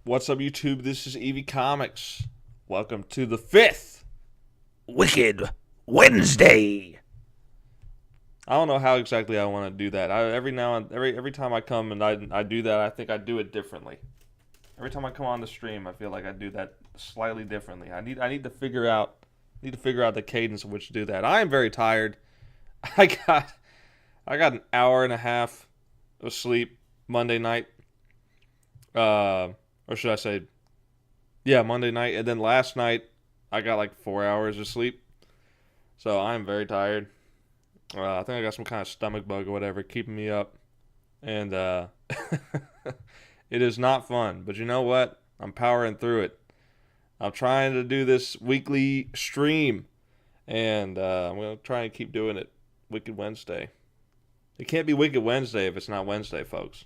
What's up, YouTube? This is Evie Comics. Welcome to the fifth Wicked Wednesday. I don't know how exactly I want to do that. Every time I come and I do that, I think I do it differently. Every time I come on the stream, I feel like I do that slightly differently. I need to figure out the cadence in which to do that. I am very tired. I got I got an hour and a half of sleep Monday night. Or should I say, yeah, Monday night, and then last night I got like 4 hours of sleep. So I'm very tired. I think I got some kind of stomach bug or whatever keeping me up, and it is not fun. But you know what? I'm powering through it. I'm trying to do this weekly stream, and I'm gonna try and keep doing it. Wicked Wednesday. It can't be Wicked Wednesday if it's not Wednesday, folks.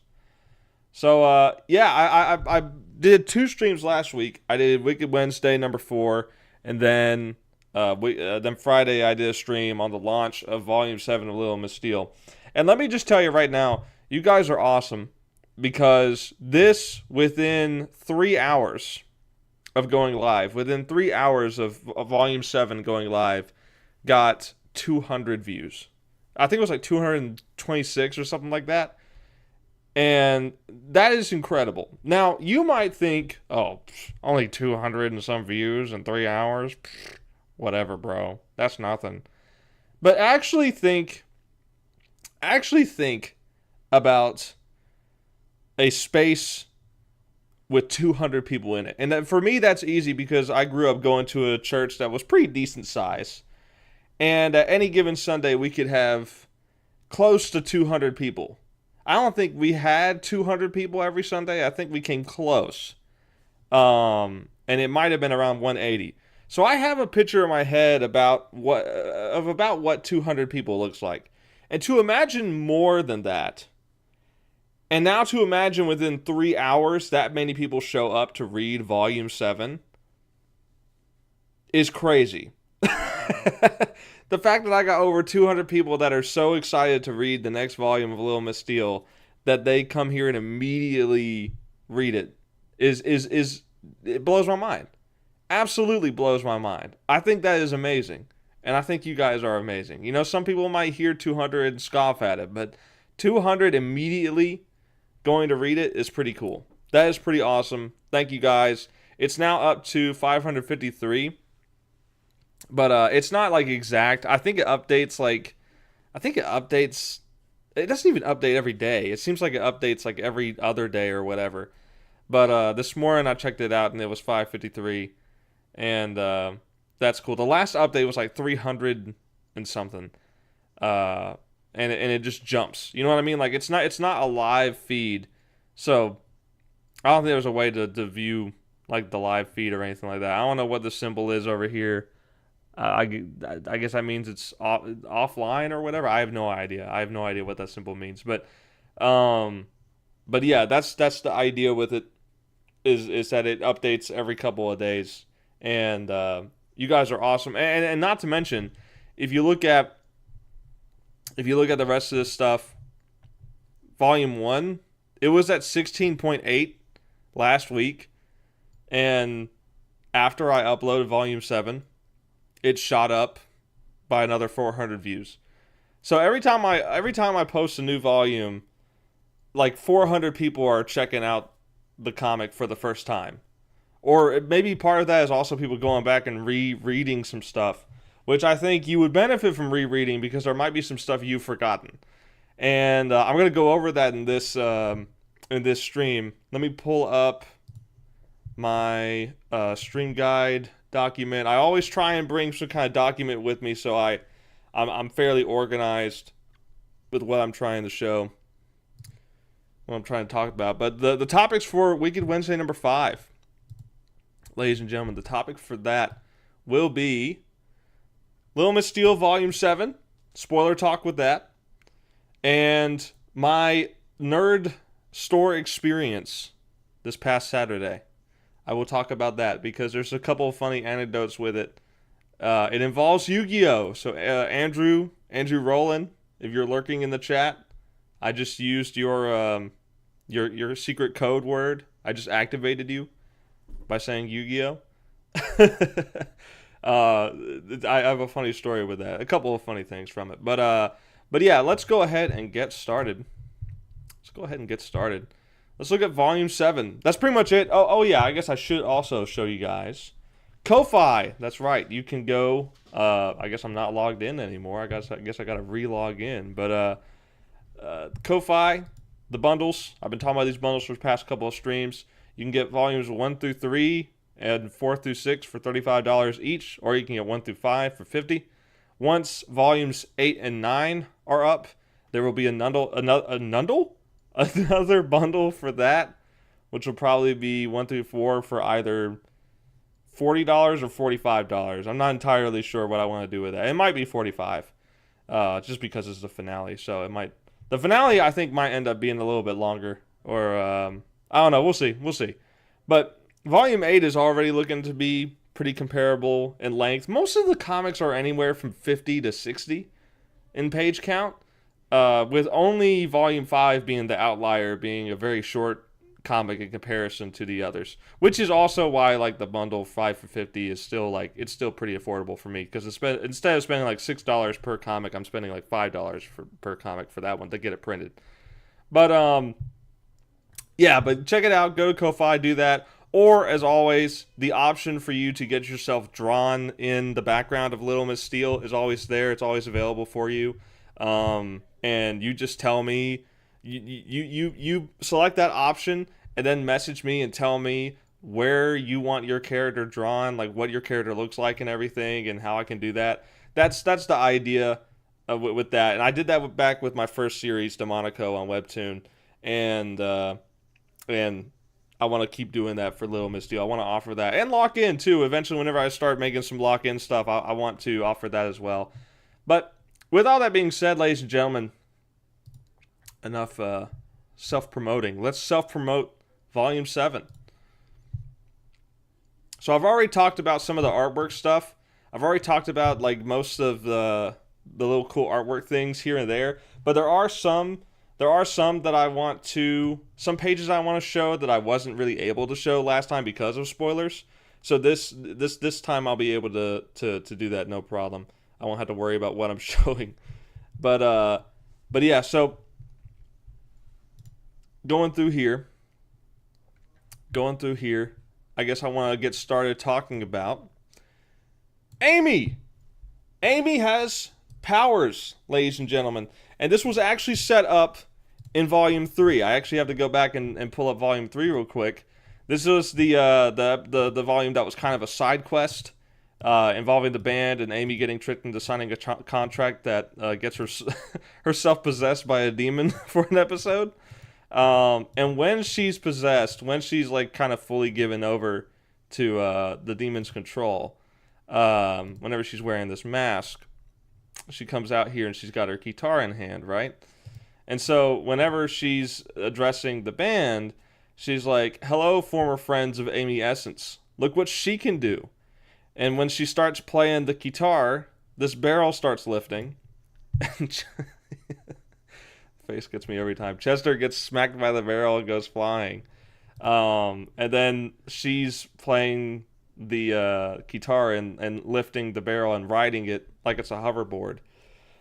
So yeah, I did two streams last week. I did Wicked Wednesday number 4, and then Friday I did a stream on the launch of Volume 7 of Little Miss Steele. And let me just tell you right now, you guys are awesome because this within 3 hours of going live, within 3 hours of Volume 7 going live, got 200 views. I think it was like 226 or something like that. And that is incredible. Now, you might think, oh, only 200 and some views in 3 hours? Whatever, bro. That's nothing. But actually think about a space with 200 people in it. And that, for me, that's easy because I grew up going to a church that was pretty decent size. And at any given Sunday, we could have close to 200 people. I don't think we had 200 people every Sunday. I think we came close. And it might have been around 180. So I have a picture in my head about what 200 people looks like. And to imagine more than that, and now to imagine within 3 hours that many people show up to read Volume 7 is crazy. The fact that I got over 200 people that are so excited to read the next volume of Little Miss Steele that they come here and immediately read it is it blows my mind. Absolutely blows my mind. I think that is amazing. And I think you guys are amazing. You know, some people might hear 200 and scoff at it, but 200 immediately going to read it is pretty cool. That is pretty awesome. Thank you guys. It's now up to 553. But it's not like exact. I think it updates it doesn't even update every day. It seems like it updates like every other day or whatever. But this morning I checked it out and it was 553, and that's cool. The last update was like 300 and something. And it just jumps. You know what I mean? Like it's not a live feed. So I don't think there's a way to view like the live feed or anything like that. I don't know what the symbol is over here. I guess that means it's offline or whatever. I have no idea. I have no idea what that symbol means. Um, but yeah, that's the idea with it is that it updates every couple of days, and you guys are awesome. And not to mention, if you look at the rest of this stuff, Volume 1, it was at 16.8 last week, and after I uploaded Volume 7, it shot up by another 400 views. So every time I post a new volume, like 400 people are checking out the comic for the first time. Or maybe part of that is also people going back and rereading some stuff, which I think you would benefit from rereading because there might be some stuff you've forgotten. And I'm going to go over that in this stream. Let me pull up my stream guide document. I always try and bring some kind of document with me so I'm fairly organized with what I'm trying to show, what I'm trying to talk about. But the topics for Wicked Wednesday number 5, ladies and gentlemen, the topic for that will be Little Miss Steele Volume 7, spoiler talk with that, and my nerd store experience this past Saturday. I will talk about that because there's a couple of funny anecdotes with it. It involves Yu-Gi-Oh! So Andrew Rowland, if you're lurking in the chat, I just used your your secret code word. I just activated you by saying Yu-Gi-Oh. I have a funny story with that. A couple of funny things from it, but yeah, let's go ahead and get started. Let's look at Volume 7. That's pretty much it. Oh yeah, I guess I should also show you guys Ko-Fi. That's right. You can go. I guess I'm not logged in anymore. I guess I got to re-log in. But Ko-Fi, the bundles. I've been talking about these bundles for the past couple of streams. You can get volumes 1 through 3 and 4 through 6 for $35 each, or you can get 1 through 5 for $50. Once volumes 8 and 9 are up, there will be another bundle for that, which will probably be 1 through 4 for either $40 or $45. I'm not entirely sure what I want to do with that. It might be $45, just because it's the finale. So it might. The finale, I think, might end up being a little bit longer, or I don't know. We'll see. But Volume 8 is already looking to be pretty comparable in length. Most of the comics are anywhere from 50 to 60 in page count, with only Volume 5 being the outlier, being a very short comic in comparison to the others, which is also why like the bundle 5 for $50 is still like, it's still pretty affordable for me, because instead of spending like $6 per comic, I'm spending like $5 per comic for that one to get it printed. But yeah, but check it out. Go to Ko-Fi, do that. Or, as always, the option for you to get yourself drawn in the background of Little Miss Steel is always there. It's always available for you. And you just tell me, you select that option and then message me and tell me where you want your character drawn, like what your character looks like and everything, and how I can do that. That's the idea with that. And I did that back with my first series, Demonico, on Webtoon. And I want to keep doing that for Little Miss Steel. I want to offer that. And Lock In, too. Eventually, whenever I start making some Lock In stuff, I want to offer that as well. But with all that being said, ladies and gentlemen, enough self-promoting. Let's self-promote Volume 7. So I've already talked about some of the artwork stuff. I've already talked about like most of the little cool artwork things here and there. But there are some that I want to, some pages I want to show that I wasn't really able to show last time because of spoilers. So this time I'll be able to do that, no problem. I won't have to worry about what I'm showing. But yeah, so going through here, I guess I want to get started talking about Amy. Amy has powers, ladies and gentlemen. And this was actually set up in Volume 3. I actually have to go back and pull up Volume 3 real quick. This was the volume that was kind of a side quest involving the band and Amy getting tricked into signing a contract that gets herself possessed by a demon for an episode. And when she's possessed, when she's like kind of fully given over to the demon's control, whenever she's wearing this mask, she comes out here and she's got her guitar in hand, right? And so whenever she's addressing the band, she's like, "Hello, former friends of Amy Essence. Look what she can do." And when she starts playing the guitar, this barrel starts lifting. Face gets me every time. Chester gets smacked by the barrel and goes flying. And then she's playing the guitar and lifting the barrel and riding it like it's a hoverboard.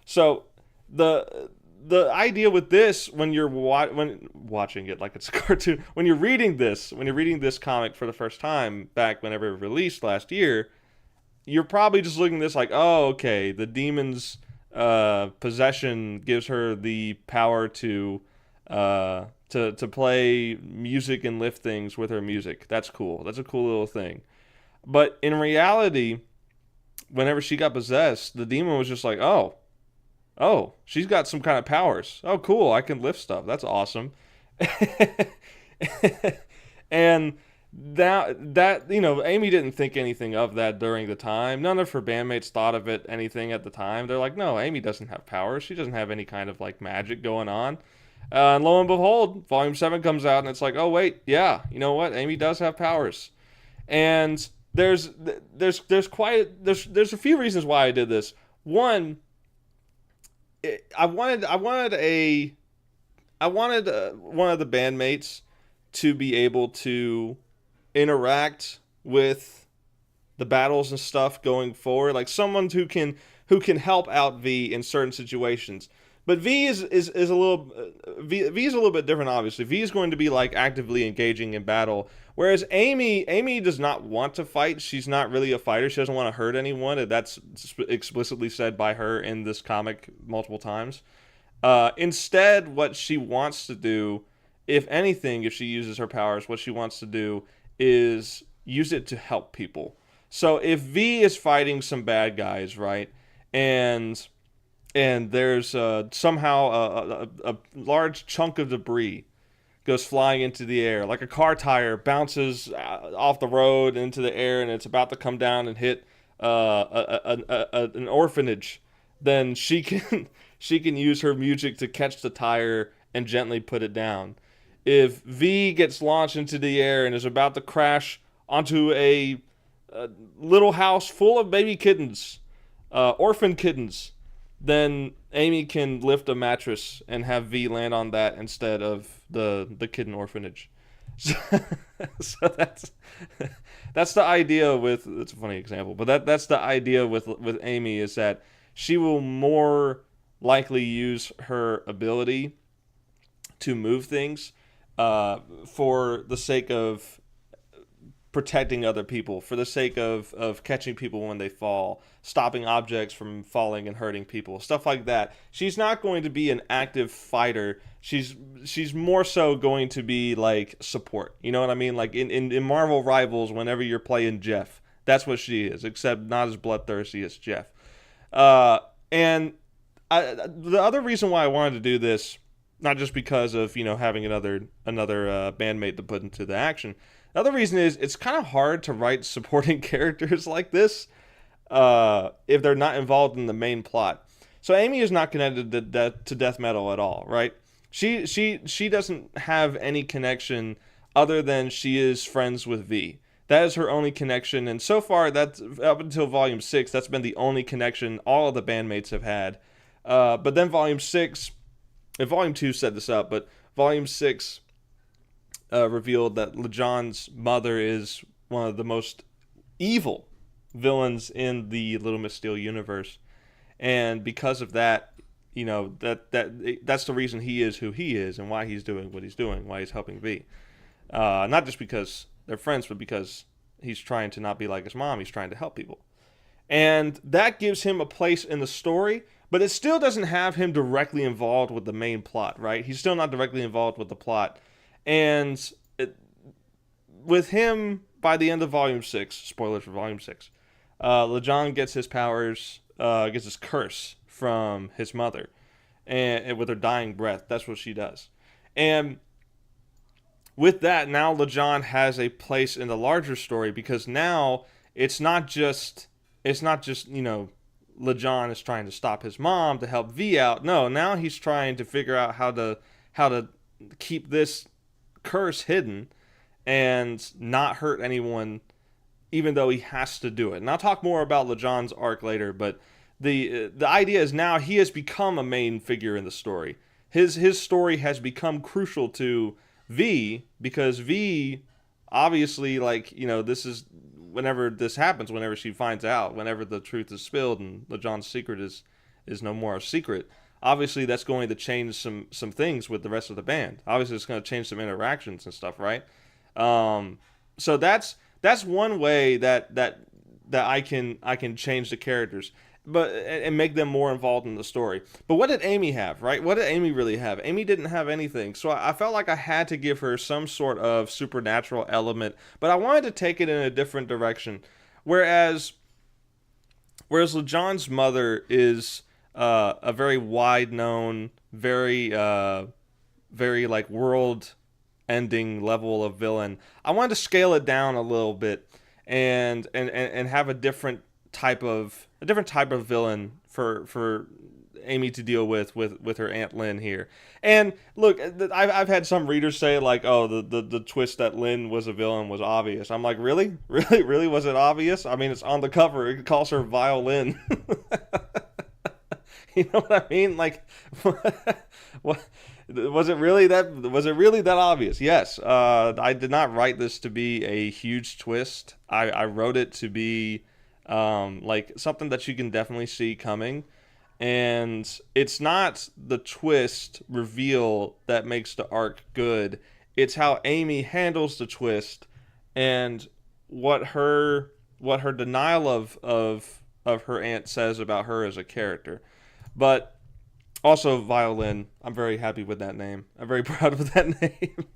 So the idea with this, when you're watching it like it's a cartoon, when you're reading this comic for the first time back whenever it released last year, you're probably just looking at this like, oh, okay, the demon's possession gives her the power to play music and lift things with her music. That's cool. That's a cool little thing. But in reality, whenever she got possessed, the demon was just like, oh, she's got some kind of powers. Oh, cool, I can lift stuff. That's awesome. And that Amy didn't think anything of that during the time. None of her bandmates thought of it anything at the time. They're like, no, Amy doesn't have powers. She doesn't have any kind of like magic going on. And lo and behold, Volume 7 comes out and it's like, oh wait, yeah, you know what? Amy does have powers. And there's a few reasons why I did this. One, I wanted I wanted one of the bandmates to be able to interact with the battles and stuff going forward, like someone who can help out V in certain situations. But V is a little V is a little bit different. Obviously, V is going to be like actively engaging in battle, whereas Amy does not want to fight. She's not really a fighter. She doesn't want to hurt anyone. And that's explicitly said by her in this comic multiple times. Instead, what she wants to do, if anything, if she uses her powers, what she wants to do is use it to help people. So if V is fighting some bad guys, right, and there's somehow a large chunk of debris goes flying into the air, like a car tire bounces off the road into the air, and it's about to come down and hit an orphanage, then she can she can use her music to catch the tire and gently put it down. If V gets launched into the air and is about to crash onto a little house full of baby kittens, orphan kittens, then Amy can lift a mattress and have V land on that instead of the kitten orphanage. So, so that's the idea with, it's a funny example, but that's the idea with Amy, is that she will more likely use her ability to move things for the sake of protecting other people, for the sake of catching people when they fall, stopping objects from falling and hurting people, stuff like that. She's not going to be an active fighter. She's more so going to be like support. You know what I mean? Like in Marvel Rivals, whenever you're playing Jeff, that's what she is, except not as bloodthirsty as Jeff. And the other reason why I wanted to do this, not just because of, having another bandmate to put into the action. The other reason is it's kind of hard to write supporting characters like this if they're not involved in the main plot. So Amy is not connected to death metal at all, right? She doesn't have any connection other than she is friends with V. That is her only connection, and so far, that's up until Volume 6, that's been the only connection all of the bandmates have had. But then Volume 6, and Volume 2 set this up, but Volume 6 revealed that LeJohn's mother is one of the most evil villains in the Little Miss Steel universe. And because of that, that's the reason he is who he is and why he's doing what he's doing, why he's helping V. Not just because they're friends, but because he's trying to not be like his mom. He's trying to help people. And that gives him a place in the story, but it still doesn't have him directly involved with the main plot, right? He's still not directly involved with the plot. And with him, by the end of Volume 6, spoilers for Volume 6, LeJohn gets his powers, gets his curse from his mother, and with her dying breath. That's what she does. And with that, now LeJohn has a place in the larger story, because now it's not just LeJohn is trying to stop his mom to help V out. No, now he's trying to figure out how to keep this curse hidden and not hurt anyone, even though he has to do it. And I'll talk more about LeJohn's arc later, but the idea is now he has become a main figure in the story. His story has become crucial to V, because V, obviously, this is whenever this happens, whenever she finds out, whenever the truth is spilled and LeJohn's secret is no more a secret, obviously that's going to change some things with the rest of the band. Obviously it's going to change some interactions and stuff, right? So that's one way that I can change the characters, but and make them more involved in the story. But what did Amy have, right? What did Amy really have? Amy didn't have anything. So I felt like I had to give her some sort of supernatural element, but I wanted to take it in a different direction. Whereas LeJohn's mother is a very wide known, very like world-ending level of villain. I wanted to scale it down a little bit and have a different type of villain for Amy to deal with her Aunt Lynn here. And look, I've had some readers say like, oh, the twist that Lynn was a villain was obvious. I'm like, really was it obvious? I mean, it's on the cover. It calls her Violin. You know what I mean? Like, what was it really that? Was it really that obvious? Yes. I did not write this to be a huge twist. I wrote it to be like something that you can definitely see coming. And it's not the twist reveal that makes the arc good. It's how Amy handles the twist and what her denial of her aunt says about her as a character. But also Violin, I'm very happy with that name. I'm very proud of that name.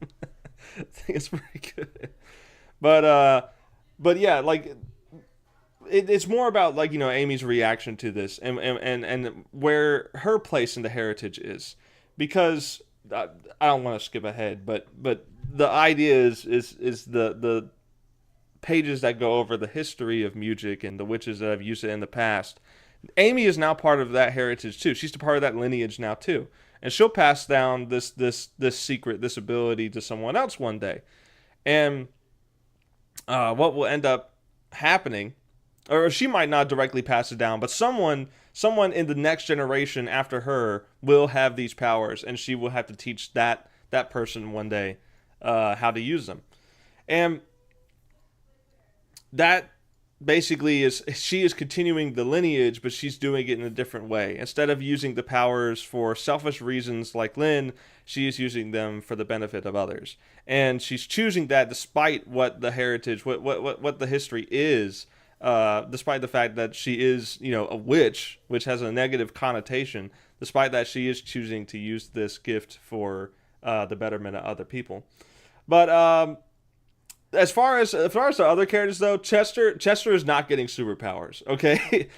I think it's pretty good. But yeah, like it's more about like Amy's reaction to this and where her place in the heritage is, because I don't want to skip ahead, but the idea is the pages that go over the history of music and the witches that have used it in the past. Amy is now part of that heritage too. She's a part of that lineage now too, and she'll pass down this secret, this ability to someone else one day. And what will end up happening, or she might not directly pass it down, but someone in the next generation after her will have these powers, and she will have to teach that person one day how to use them. And that basically is, she is continuing the lineage, but she's doing it in a different way. Instead of using the powers for selfish reasons like Lynn, she is using them for the benefit of others. And she's choosing that despite what the heritage, what the history is, despite the fact that she is, a witch, which has a negative connotation. Despite that, she is choosing to use this gift for the betterment of other people. But as far as the other characters though, Chester is not getting superpowers. Okay,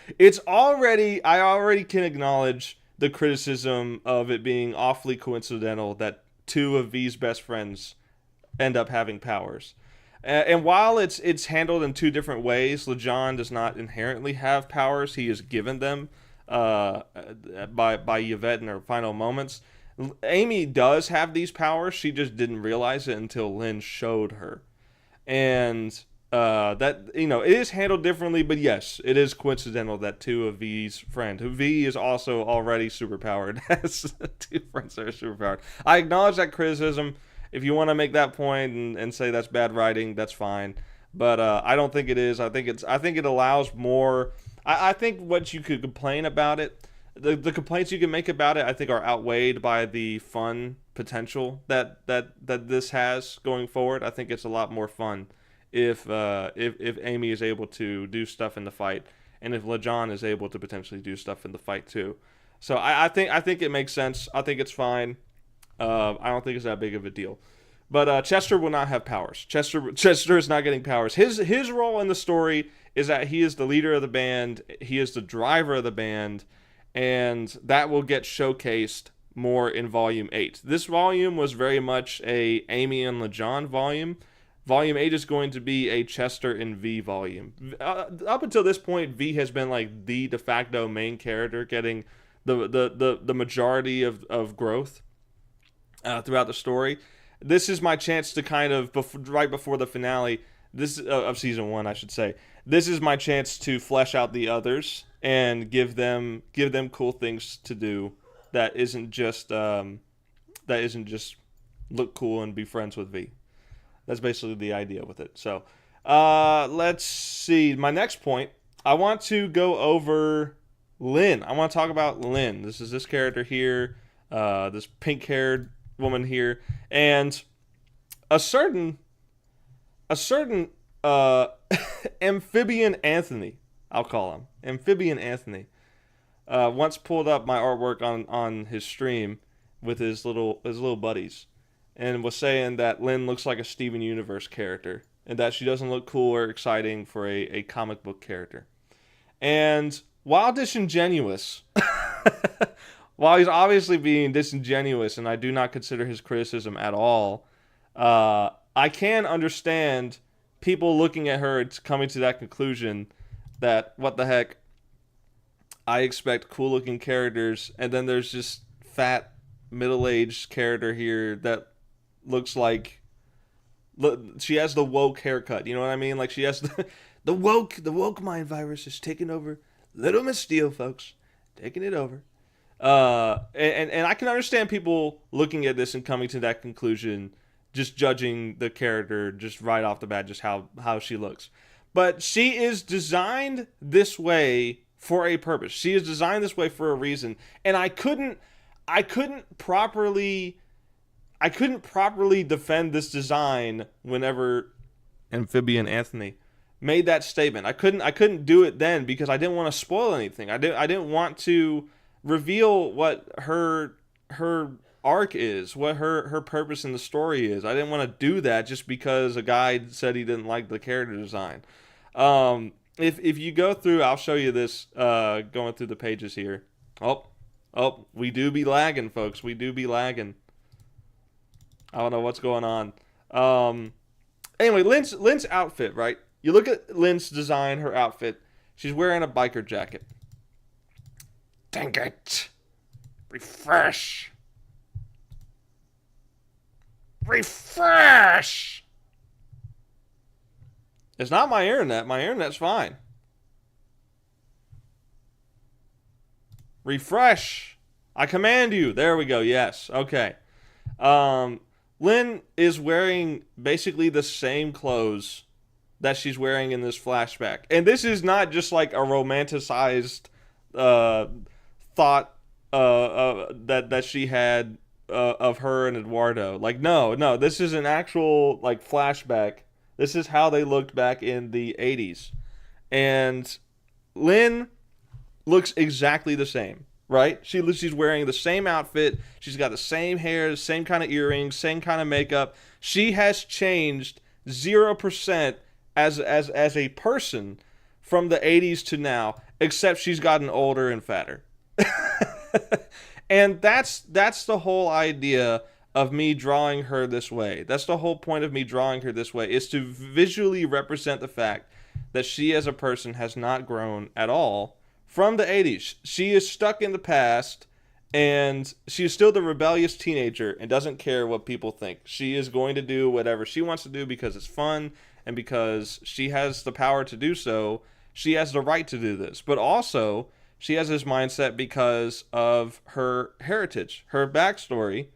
I already can acknowledge the criticism of it being awfully coincidental that two of V's best friends end up having powers. And while it's handled in two different ways, LeJohn does not inherently have powers. He is given them by Yvette in her final moments. Amy does have these powers. She just didn't realize it until Lynn showed her. And that it is handled differently, but yes, it is coincidental that two of V's friends, who V is also already superpowered, has two friends that are superpowered. I acknowledge that criticism. If you want to make that point and say that's bad writing, that's fine. But I don't think it is. I think it allows more. I think what you could complain about it, the complaints you can make about it, I think are outweighed by the fun potential that this has going forward. I think it's a lot more fun if Amy is able to do stuff in the fight, and if LeJohn is able to potentially do stuff in the fight too. So I think it makes sense. I think it's fine. I don't think it's that big of a deal. But Chester will not have powers. Chester is not getting powers. His role in the story is that he is the leader of the band. He is the driver of the band, and that will get showcased more in Volume 8. This volume was very much a Amy and LeJohn volume. Volume 8 is going to be a Chester and V volume. Up until this point, V has been like the de facto main character, getting the majority of growth throughout the story. This is my chance to kind of, right before the finale, this of season 1, I should say. This is my chance to flesh out the others and give them cool things to do that isn't just look cool and be friends with V. That's basically the idea with it. So let's see. My next point, I want to go over Lynn. I want to talk about Lynn. This is this character here, this pink-haired woman here, and a certain Amphibian Anthony, I'll call him Amphibian Anthony, once pulled up my artwork on his stream with his little buddies, and was saying that Lynn looks like a Steven Universe character, and that she doesn't look cool or exciting for a comic book character. And while disingenuous, while he's obviously being disingenuous, and I do not consider his criticism at all, I can understand people looking at her and coming to that conclusion that, what the heck, I expect cool-looking characters, and then there's just fat, middle-aged character here that looks like... She has the woke haircut, you know what I mean? Like, she has the woke mind virus is taking over. Little Miss Steele, folks. Taking it over. And I can understand people looking at this and coming to that conclusion, just judging the character just right off the bat, just how she looks. But she is designed this way for a purpose. She is designed this way for a reason, and I couldn't properly defend this design whenever Amphibian Anthony made that statement. I couldn't do it then because I didn't want to spoil anything. I didn't want to reveal what her arc is, what her purpose in the story is. I didn't want to do that just because a guy said he didn't like the character design. If you go through, I'll show you this going through the pages here. We do be lagging, folks. We do be lagging. I don't know what's going on. Anyway, Lynn's outfit, right? You look at Lynn's design, her outfit. She's wearing a biker jacket. Dang it. Refresh. Refresh. It's not my internet. My internet's fine. Refresh. I command you. There we go. Yes. Okay. Lynn is wearing basically the same clothes that she's wearing in this flashback. And this is not just like a romanticized thought that she had of her and Eduardo. Like, no, this is an actual like flashback. This is how they looked back in the 80s. And Lynn looks exactly the same, right? She's wearing the same outfit. She's got the same hair, the same kind of earrings, same kind of makeup. She has changed 0% as a person from the 80s to now, except she's gotten older and fatter. And that's the whole idea of me drawing her this way. That's the whole point of me drawing her this way, is to visually represent the fact that she as a person has not grown at all from the 80s. She is stuck in the past, and she is still the rebellious teenager and doesn't care what people think. She is going to do whatever she wants to do because it's fun and because she has the power to do so. She has the right to do this. But also, she has this mindset because of her heritage, her backstory.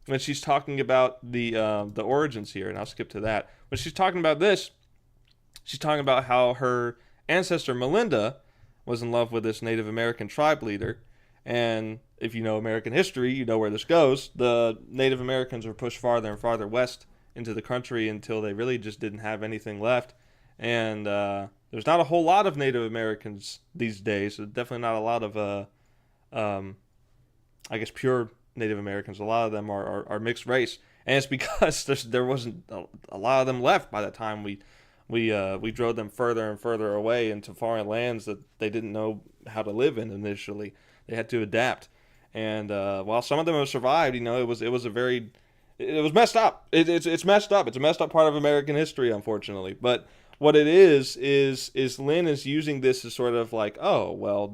When she's talking about the origins here, and I'll skip to that. When she's talking about this, she's talking about how her ancestor Melinda was in love with this Native American tribe leader. And if you know American history, you know where this goes. The Native Americans were pushed farther and farther west into the country until they really just didn't have anything left. And there's not a whole lot of Native Americans these days. There's definitely not a lot of, I guess, pure Native Americans. A lot of them are mixed race. And it's because there wasn't a lot of them left by the time we drove them further and further away into foreign lands that they didn't know how to live in initially. They had to adapt, and while some of them have survived, it was messed up. It's messed up. It's a messed up part of American history, unfortunately. But what it is Lynn is using this as sort of like, oh well,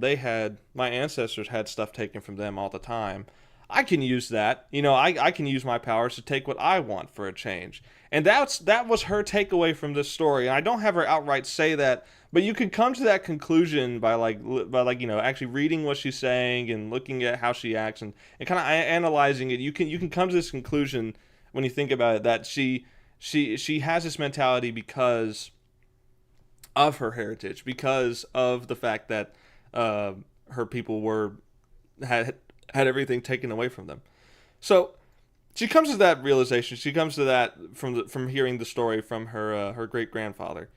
my ancestors had stuff taken from them all the time. I can use that. I can use my powers to take what I want for a change. And that was her takeaway from this story. And I don't have her outright say that, but you could come to that conclusion by actually reading what she's saying and looking at how she acts and kind of analyzing it. You can come to this conclusion when you think about it, that she has this mentality because of her heritage, because of the fact that her people had everything taken away from them. So she comes to that realization. She comes to that from hearing the story from her great grandfather,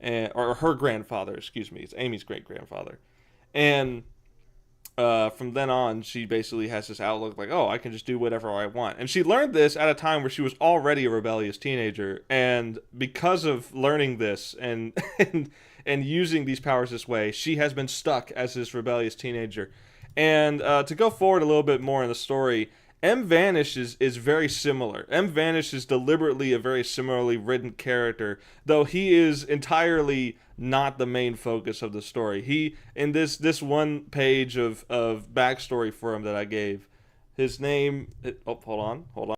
or her grandfather. Excuse me, it's Amy's great grandfather, and from then on, she basically has this outlook like, oh, I can just do whatever I want. And she learned this at a time where she was already a rebellious teenager, and because of learning this and and using these powers this way, she has been stuck as this rebellious teenager. And to go forward a little bit more in the story, M. Vanish is very similar. M. Vanish is deliberately a very similarly written character, though he is entirely not the main focus of the story. He, in this one page of backstory for him that I gave, his name... hold on.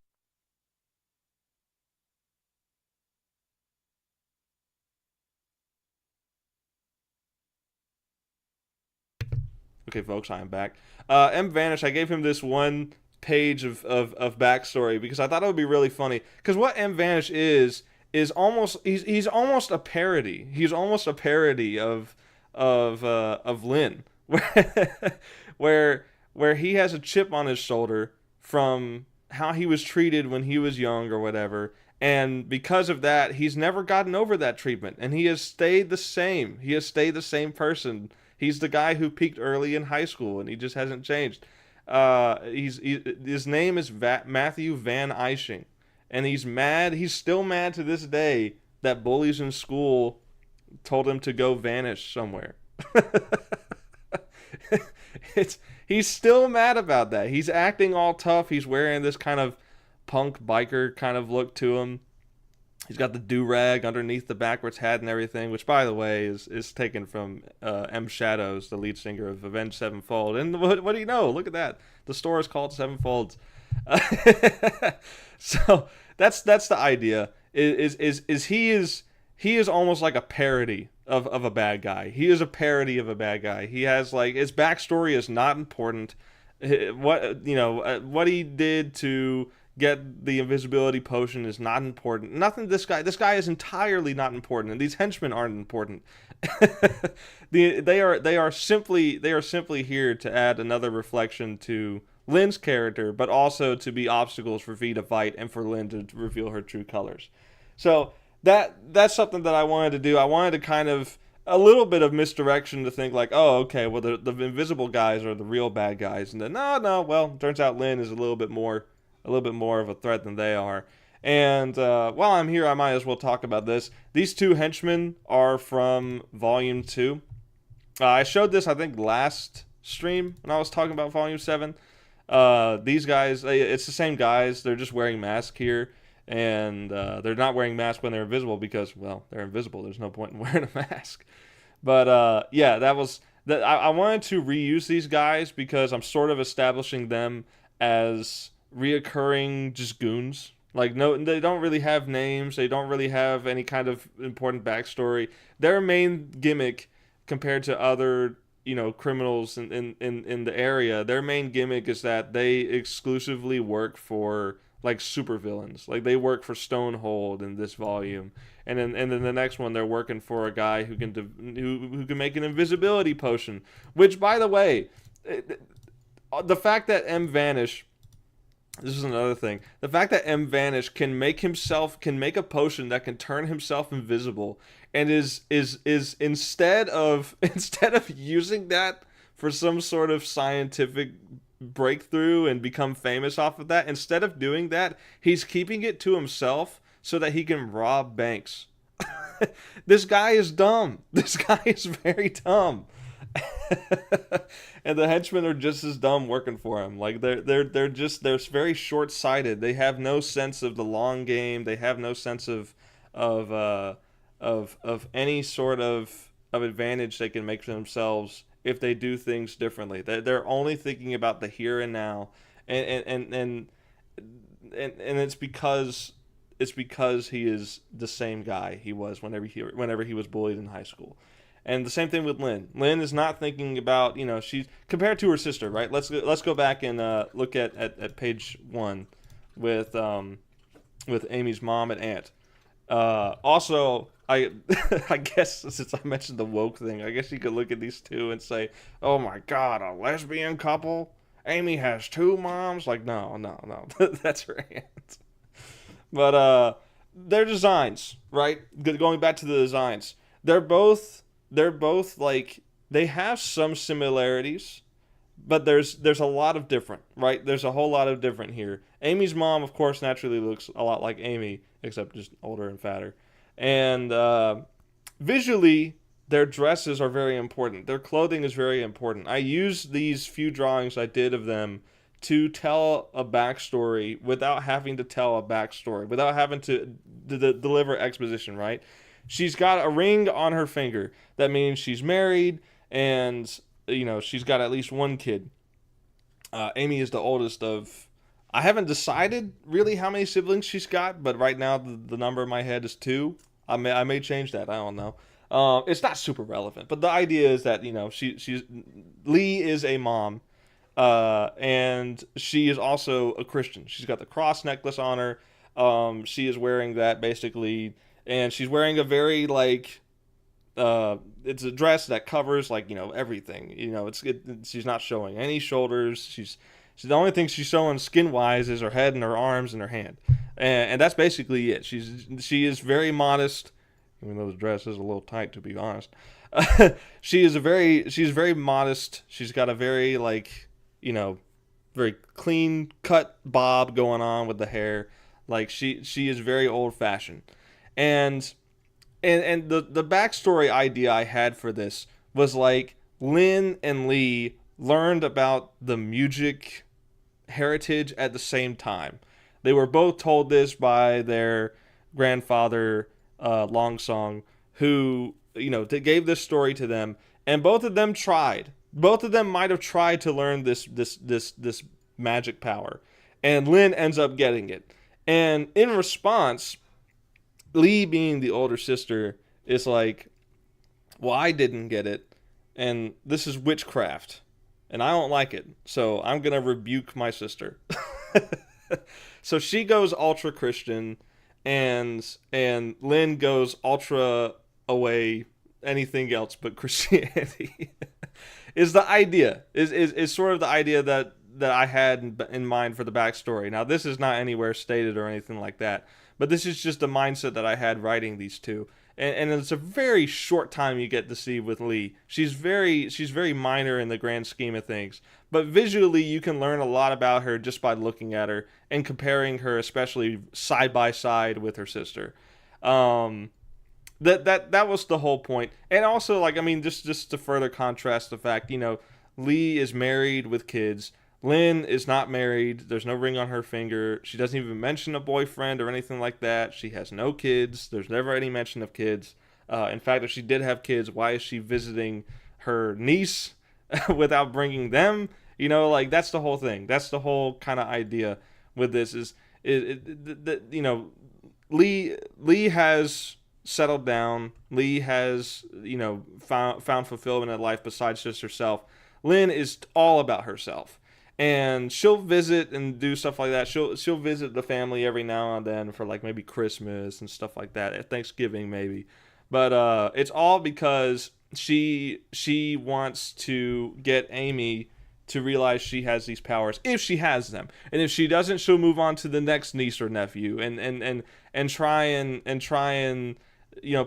Okay, folks, I am back. M Vanish, I gave him this one page of backstory because I thought it would be really funny. Because what M Vanish is almost he's almost a parody. He's almost a parody of Lin, where where he has a chip on his shoulder from how he was treated when he was young or whatever. And because of that, he's never gotten over that treatment, and he has stayed the same. He has stayed the same person. He's the guy who peaked early in high school, and he just hasn't changed. His name is Matthew Van Ishing, and he's mad. He's still mad to this day that bullies in school told him to go vanish somewhere. it's He's still mad about that. He's acting all tough. He's wearing this kind of punk biker kind of look to him. He's got the do-rag underneath the backwards hat and everything, which, by the way, is taken from M. Shadows, the lead singer of Avenged Sevenfold. And what do you know? Look at that. The store is called Sevenfolds. So that's the idea. He is almost like a parody of a bad guy. He is a parody of a bad guy. He has like his backstory is not important. What he did to get the invisibility potion is not important. Nothing. This guy is entirely not important, and these henchmen aren't important. They are simply here to add another reflection to Lin's character, but also to be obstacles for V to fight and for Lin to reveal her true colors. So that's something that I wanted to do. I wanted to kind of a little bit of misdirection to think like, oh, okay, well the invisible guys are the real bad guys, and then well, turns out Lin is a little bit more of a threat than they are. And while I'm here, I might as well talk about this. These two henchmen are from Volume 2. I showed this, I think, last stream when I was talking about Volume 7. These guys, it's the same guys. They're just wearing masks here. And they're not wearing masks when they're invisible because, well, they're invisible. There's no point in wearing a mask. But, yeah, I wanted to reuse these guys because I'm sort of establishing them as reoccurring just goons. Like, no, they don't really have names. They don't really have any kind of important backstory. Their main gimmick compared to other, criminals in the area, their main gimmick is that they exclusively work for like supervillains. Like they work for Stonehold in this volume, and then the next one they're working for a guy who can make an invisibility potion. Which, by the way, the fact that M Vanish, this is another thing. The fact that M Vanish can make a potion that can turn himself invisible, and is instead of using that for some sort of scientific breakthrough and become famous off of that, instead of doing that, he's keeping it to himself so that he can rob banks. This guy is dumb. This guy is very dumb. And the henchmen are just as dumb working for him. Like they're very short-sighted. They have no sense of the long game. They have no sense of any sort of advantage they can make for themselves if they do things differently. They're only thinking about the here and now, and it's because he is the same guy he was whenever he was bullied in high school. And the same thing with Lin. Lin is not thinking about, she's compared to her sister, right? Let's go back and look at page 1 with Amy's mom and aunt. Also, I guess since I mentioned the woke thing, I guess you could look at these two and say, oh my god, a lesbian couple? Amy has 2 moms? Like, no, that's her aunt. But their designs, right? Going back to the designs, they're both like, they have some similarities, but there's a lot of different, right? There's a whole lot of different here. Amy's mom, of course, naturally looks a lot like Amy, except just older and fatter. And visually, their dresses are very important. Their clothing is very important. I used these few drawings I did of them to tell a backstory without having to tell a backstory, without having to deliver exposition, right? She's got a ring on her finger. That means she's married, and she's got at least one kid. Amy is the oldest of. I haven't decided really how many siblings she's got, but right now the number in my head is 2. I may change that. I don't know. It's not super relevant, but the idea is that she's Lee is a mom, and she is also a Christian. She's got the cross necklace on her. She is wearing that basically, and she's wearing a very like it's a dress that covers like everything. She's not showing any shoulders. She's the only thing she's showing skin wise is her head and her arms and her hand, and that's basically it. She is very modest, even though the dress is a little tight to be honest. She's very modest. She's got a very like very clean cut bob going on with the hair. Like she is very old fashioned, and the backstory idea I had for this was like Lin and Lee learned about the music heritage at the same time. They were both told this by their grandfather, Longsong, who gave this story to them, and both of them tried. Both of them might have tried to learn this magic power, and Lin ends up getting it. And in response, Lee, being the older sister, is like, well, I didn't get it, and this is witchcraft, and I don't like it, so I'm going to rebuke my sister. So she goes ultra Christian, and Lin goes ultra away anything else but Christianity. Is the idea, is sort of the idea that I had in mind for the backstory. Now, this is not anywhere stated or anything like that, but this is just the mindset that I had writing these two. And it's a very short time you get to see with Lee. She's very minor in the grand scheme of things, but visually you can learn a lot about her just by looking at her and comparing her, especially side by side with her sister. That was the whole point. And also, like, I mean, just to further contrast the fact, Lee is married with kids. Lin is not married. There's no ring on her finger. She doesn't even mention a boyfriend or anything like that. She has no kids. There's never any mention of kids. In fact, if she did have kids, why is she visiting her niece without bringing them? Like, that's the whole thing. That's the whole kind of idea with this Lee has settled down. Lee has, found fulfillment in life besides just herself. Lin is all about herself. And she'll visit and do stuff like that. She'll visit the family every now and then for like maybe Christmas and stuff like that, at Thanksgiving maybe. But it's all because she wants to get Amy to realize she has these powers, if she has them. And if she doesn't, she'll move on to the next niece or nephew and try and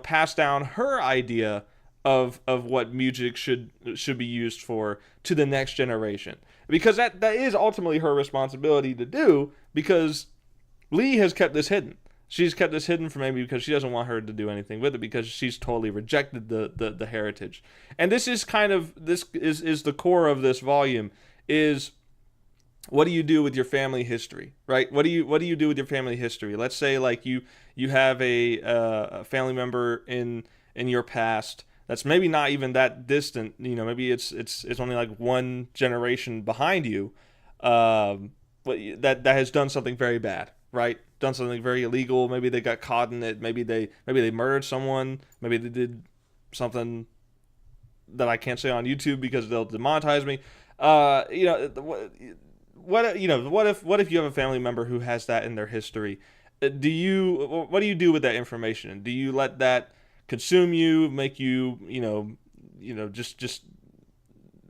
pass down her idea of what music should be used for to the next generation, because that is ultimately her responsibility to do, because Lee has kept this hidden. She's kept this hidden from Amy because she doesn't want her to do anything with it, because she's totally rejected the heritage. And this is the core of this volume is, what do you do with your family history, right? What do you do with your family history? Let's say like you have a family member in your past that's maybe not even that distant. Maybe it's only like one generation behind you, but that has done something very bad, right? Done something very illegal. Maybe they got caught in it. Maybe they murdered someone. Maybe they did something that I can't say on YouTube because they'll demonetize me. What if you have a family member who has that in their history? What do you do with that information? Do you let that consume you, make you, just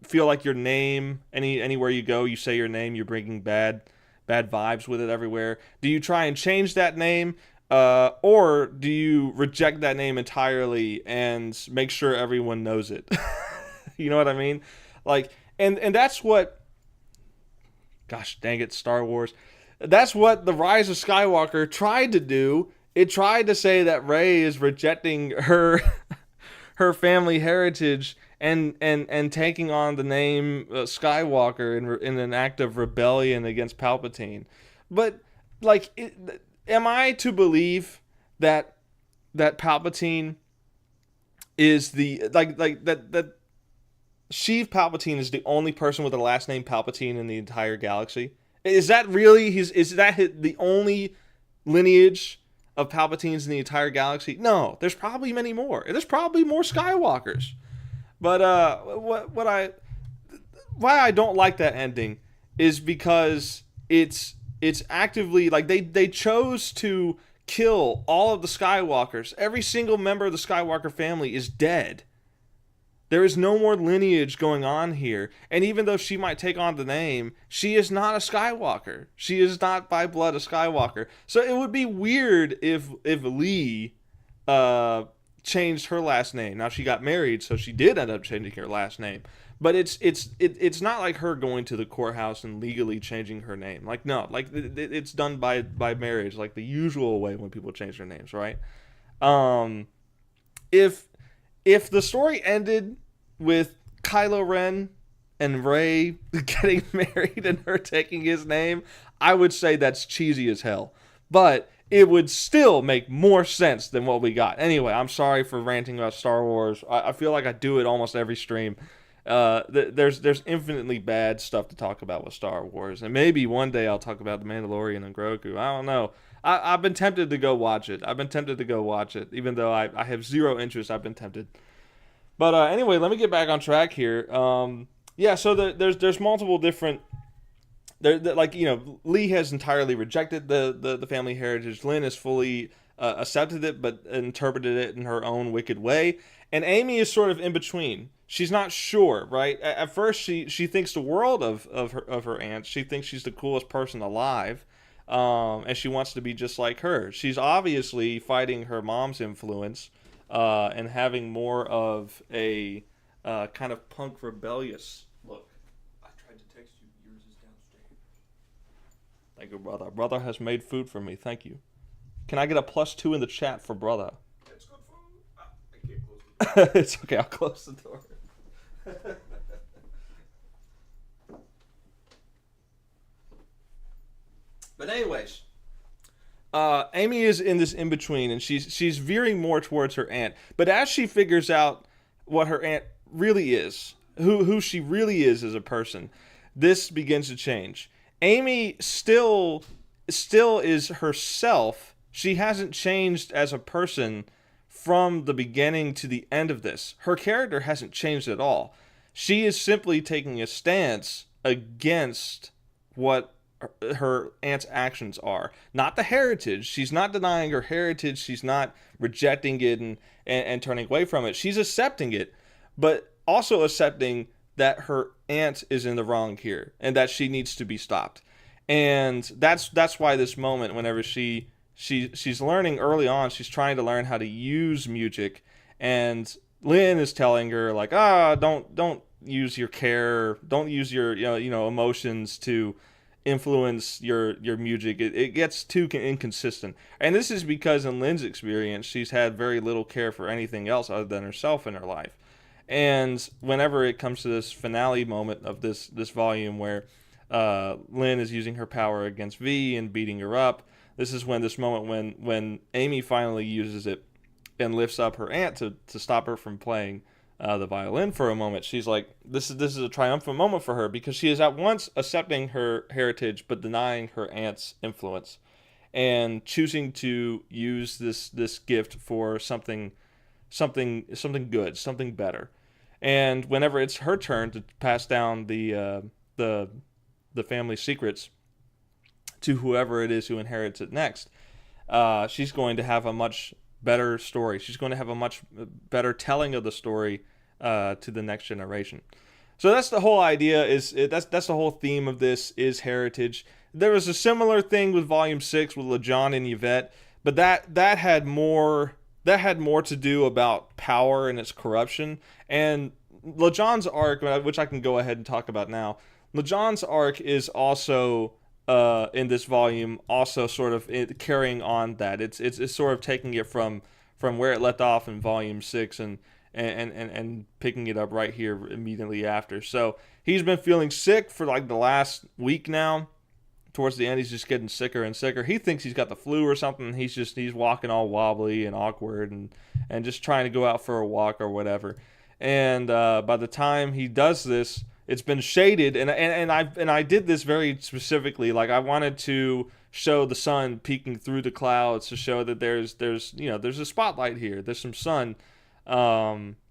feel like your name, anywhere you go, you say your name, you're bringing bad vibes with it everywhere? Do you try and change that name, or do you reject that name entirely and make sure everyone knows it? You know what I mean? Like, and that's what, gosh dang it, Star Wars. That's what The Rise of Skywalker tried to do. It tried to say that Rey is rejecting her family heritage and taking on the name Skywalker in an act of rebellion against Palpatine. But like, am I to believe that Palpatine is the that Sheev Palpatine is the only person with the last name Palpatine in the entire galaxy? Is that really the only lineage of Palpatines in the entire galaxy? No, there's probably many more. There's probably more Skywalkers. But why I don't like that ending is because it's actively like they chose to kill all of the Skywalkers. Every single member of the Skywalker family is dead. There is no more lineage going on here. And even though she might take on the name, she is not a Skywalker. She is not by blood a Skywalker. So it would be weird if Lee changed her last name. Now she got married, so she did end up changing her last name. But it's not like her going to the courthouse and legally changing her name. Like, no, like it's done by marriage, like the usual way when people change their names, right? If the story ended with Kylo Ren and Rey getting married and her taking his name, I would say that's cheesy as hell. But it would still make more sense than what we got. Anyway, I'm sorry for ranting about Star Wars. I feel like I do it almost every stream. There's infinitely bad stuff to talk about with Star Wars. And maybe one day I'll talk about The Mandalorian and Grogu. I don't know. I've been tempted to go watch it. Even though I have zero interest, I've been tempted. But anyway, let me get back on track here. So there's multiple different... Lee has entirely rejected the family heritage. Lynn has fully accepted it, but interpreted it in her own wicked way. And Amy is sort of in between. She's not sure, right? At first, she thinks the world of her aunt. She thinks she's the coolest person alive. And she wants to be just like her. She's obviously fighting her mom's influence and having more of a kind of punk rebellious look. I tried to text you. Yours is downstairs. Thank you, brother. Brother has made food for me. Thank you. Can I get a +2 in the chat for brother? It's good food. I can't close the door. It's okay. I'll close the door. But anyways, Amy is in this in between, and she's veering more towards her aunt. But as she figures out what her aunt really is, who she really is as a person, this begins to change. Amy still is herself. She hasn't changed as a person from the beginning to the end of this. Her character hasn't changed at all. She is simply taking a stance against what her aunt's actions are. Not the heritage. She's not denying her heritage. She's not rejecting it and turning away from it. She's accepting it, but also accepting that her aunt is in the wrong here and that she needs to be stopped. And that's why this moment, whenever she's learning early on, she's trying to learn how to use music, and Lynn is telling her like, don't use your care, don't use your emotions to influence your music. It gets too inconsistent. And this is because in Lynn's experience, she's had very little care for anything else other than herself in her life. And whenever it comes to this finale moment of this volume where Lynn is using her power against V and beating her up, this is this moment when Amy finally uses it and lifts up her aunt to stop her from playing the violin for a moment. She's like, this is a triumphant moment for her, because she is at once accepting her heritage but denying her aunt's influence and choosing to use this gift for something good, something better. And whenever it's her turn to pass down the family secrets to whoever it is who inherits it next, she's going to have a much better story. She's going to have a much better telling of the story to the next generation. So that's the whole idea. That's the whole theme of this, is heritage. There was a similar thing with Volume 6 with LeJon and Yvette, but that had more to do about power and its corruption. And LeJon's arc, which I can go ahead and talk about now, LeJon's arc is also in this volume, also sort of carrying on that. It's sort of taking it from where it left off in Volume 6 and picking it up right here immediately after. So he's been feeling sick for like the last week now. Towards the end, he's just getting sicker and sicker. He thinks he's got the flu or something. He's walking all wobbly and awkward and just trying to go out for a walk or whatever. And by the time he does this, it's been shaded, and I did this very specifically. Like, I wanted to show the sun peeking through the clouds to show that there's a spotlight here. There's some sun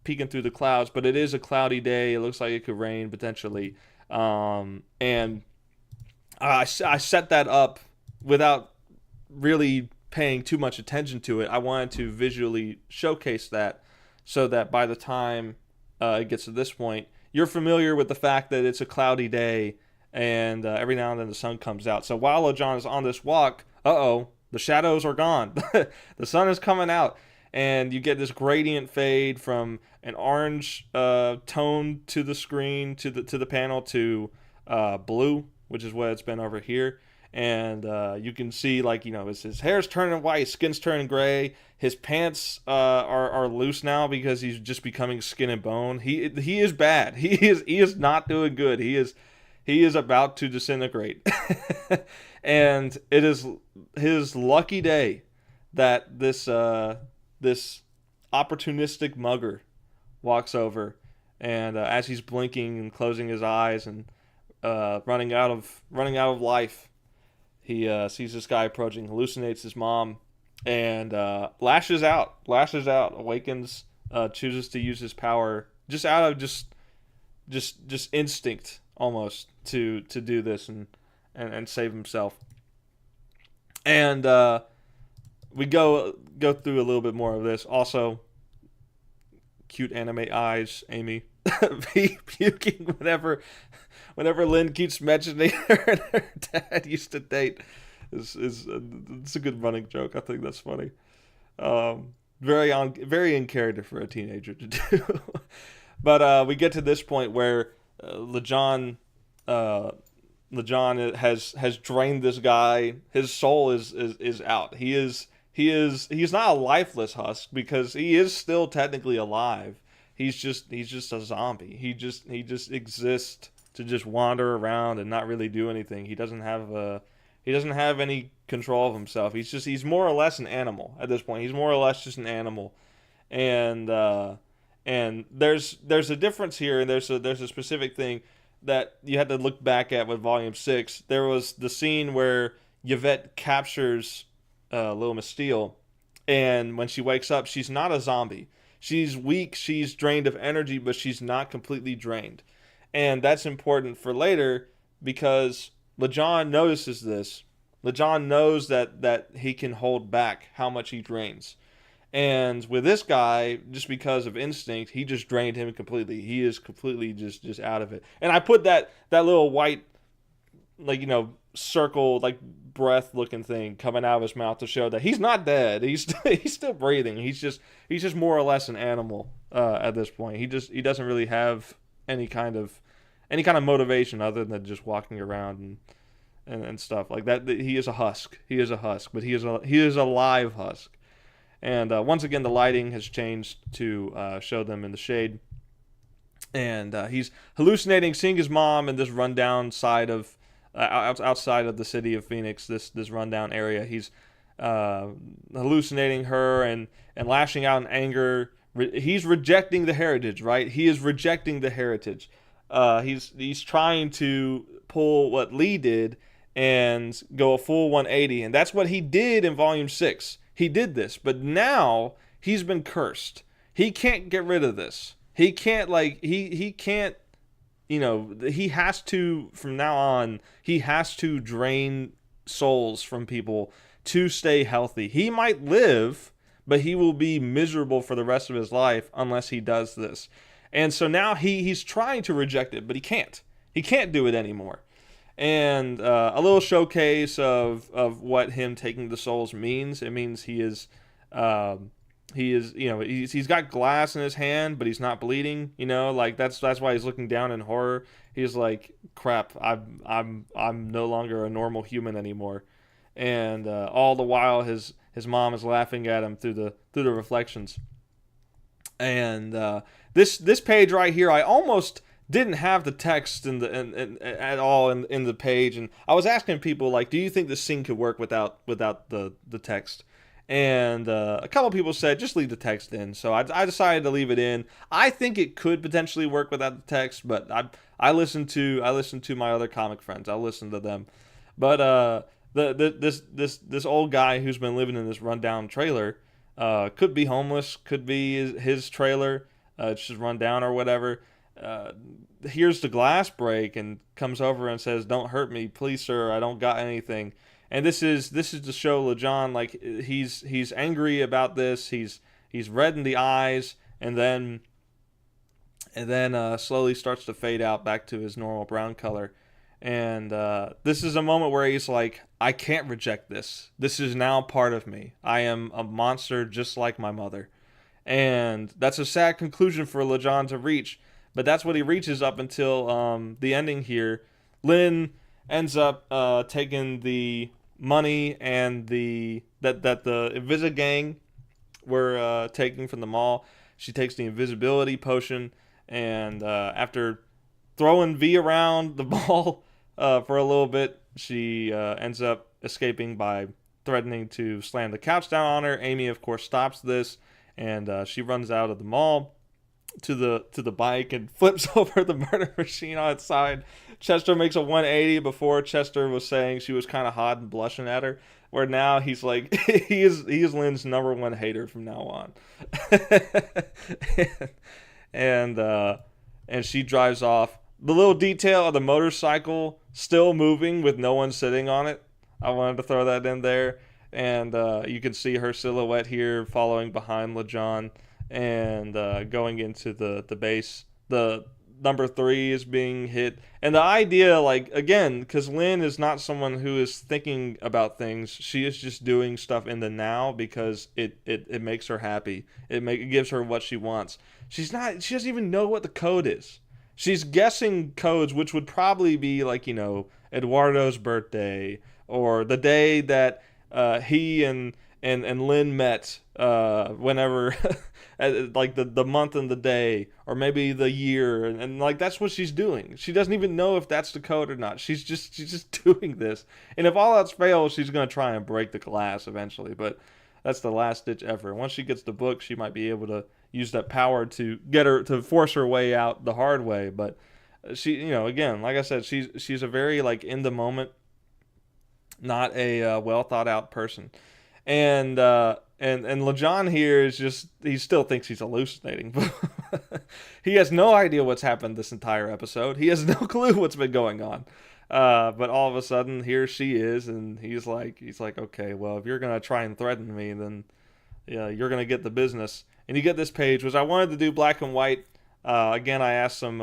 peeking through the clouds, but it is a cloudy day. It looks like it could rain potentially. And I set that up without really paying too much attention to it. I wanted to visually showcase that so that by the time it gets to this point, you're familiar with the fact that it's a cloudy day and every now and then the sun comes out. So while LeJon is on this walk, the shadows are gone. The sun is coming out, and you get this gradient fade from an orange tone to the screen, to the panel, to blue, which is what it's been over here. And you can see, like, his hair's turning white, his skin's turning gray, his pants are loose now because he's just becoming skin and bone. He is bad. He is not doing good. He is about to disintegrate. And it is his lucky day that this opportunistic mugger walks over, and as he's blinking and closing his eyes and running out of life, he sees this guy approaching, hallucinates his mom, and lashes out, awakens, chooses to use his power just out of just instinct almost to do this and save himself. And we go through a little bit more of this. Also, cute anime eyes, Amy puking whenever Lynn keeps mentioning her and her dad used to date. It's a good running joke. I think that's funny. Very in character for a teenager to do. But we get to this point where LeJon has drained this guy. His soul is out. He's not a lifeless husk because he is still technically alive. He's just a zombie. He just exists to just wander around and not really do anything. He doesn't have any control of himself. He's more or less an animal at this point. He's more or less just an animal. And there's a difference here, and there's a specific thing that you had to look back at with Volume 6. There was the scene where Yvette captures Lil Masteel, and when she wakes up, she's not a zombie. She's weak, she's drained of energy, but she's not completely drained. And that's important for later because LeJon notices this. LeJon knows that he can hold back how much he drains. And with this guy, just because of instinct, he just drained him completely. He is completely just out of it. And I put that little white, circle, breath looking thing coming out of his mouth to show that he's not dead. He's still breathing. He's just more or less an animal at this point. He doesn't really have any kind of motivation other than just walking around and stuff like that. He is a husk. He is a husk, but he is a live husk. And once again, the lighting has changed to show them in the shade. And he's hallucinating, seeing his mom in this rundown side of outside of the city of Phoenix, this rundown area. He's hallucinating her and lashing out in anger. He's rejecting the heritage, right? He is rejecting the heritage. He's trying to pull what Lee did and go a full 180, and that's what he did in Volume 6. He did this, but now he's been cursed. He can't get rid of this. He can't, he can't, he has to, from now on, he has to drain souls from people to stay healthy. He might live, but he will be miserable for the rest of his life unless he does this. And so now he's trying to reject it, but he can't. He can't do it anymore. And a little showcase of what him taking the souls means. It means he's got glass in his hand, but he's not bleeding. That's why he's looking down in horror. He's like, crap, I'm no longer a normal human anymore. And all the while his mom is laughing at him through the reflections. And this page right here, I almost didn't have the text at all in the page, and I was asking people, do you think this scene could work without the text? And a couple people said just leave the text in, so I decided to leave it in. I think it could potentially work without the text, but I listen to my other comic friends. I'll listen to them. But this old guy who's been living in this rundown trailer, could be homeless, could be his trailer, it's just run down or whatever. Uh, Hears the glass break and comes over and says, "Don't hurt me, please, sir. I don't got anything." And this is to show LeJohn like he's angry about this. He's red in the eyes, and then slowly starts to fade out back to his normal brown color. And this is a moment where he's like, I can't reject this. This is now part of me. I am a monster just like my mother. And that's a sad conclusion for LeJohn to reach. But that's what he reaches up until the ending here. Lynn ends up taking the money and that the Invisa gang were taking from the mall. She takes the invisibility potion, and after throwing V around the ball for a little bit, she ends up escaping by threatening to slam the couch down on her. Amy, of course, stops this, and she runs out of the mall to the bike and flips over the murder machine on its side. Chester makes a 180. Before, Chester was saying she was kind of hot and blushing at her, where now he's like he is Lynn's number one hater from now on. and and she drives off. The little detail of the motorcycle still moving with no one sitting on it, I wanted to throw that in there. And you can see her silhouette here following behind LeJohn and going into the base. The number 3 is being hit. And the idea, like, again, because Lynn is not someone who is thinking about things. She is just doing stuff in the now because it makes her happy. It gives her what she wants. She doesn't even know what the code is. She's guessing codes, which would probably be like, Eduardo's birthday or the day that he and Lynn met, whenever, like the month and the day, or maybe the year, and like that's what she's doing. She doesn't even know if that's the code or not. She's just doing this, and if all else fails, she's gonna try and break the glass eventually. But that's the last ditch effort. Once she gets the book, she might be able to use that power to force her way out the hard way. But she, again, like I said, she's a very like in the moment, not a well thought out person. And LeJohn here is just, he still thinks he's hallucinating. He has no idea what's happened this entire episode. He has no clue what's been going on. But all of a sudden, here she is, and he's like, okay, well, if you're gonna try and threaten me, then yeah, you're gonna get the business. And you get this page, which I wanted to do black and white. Again, I asked some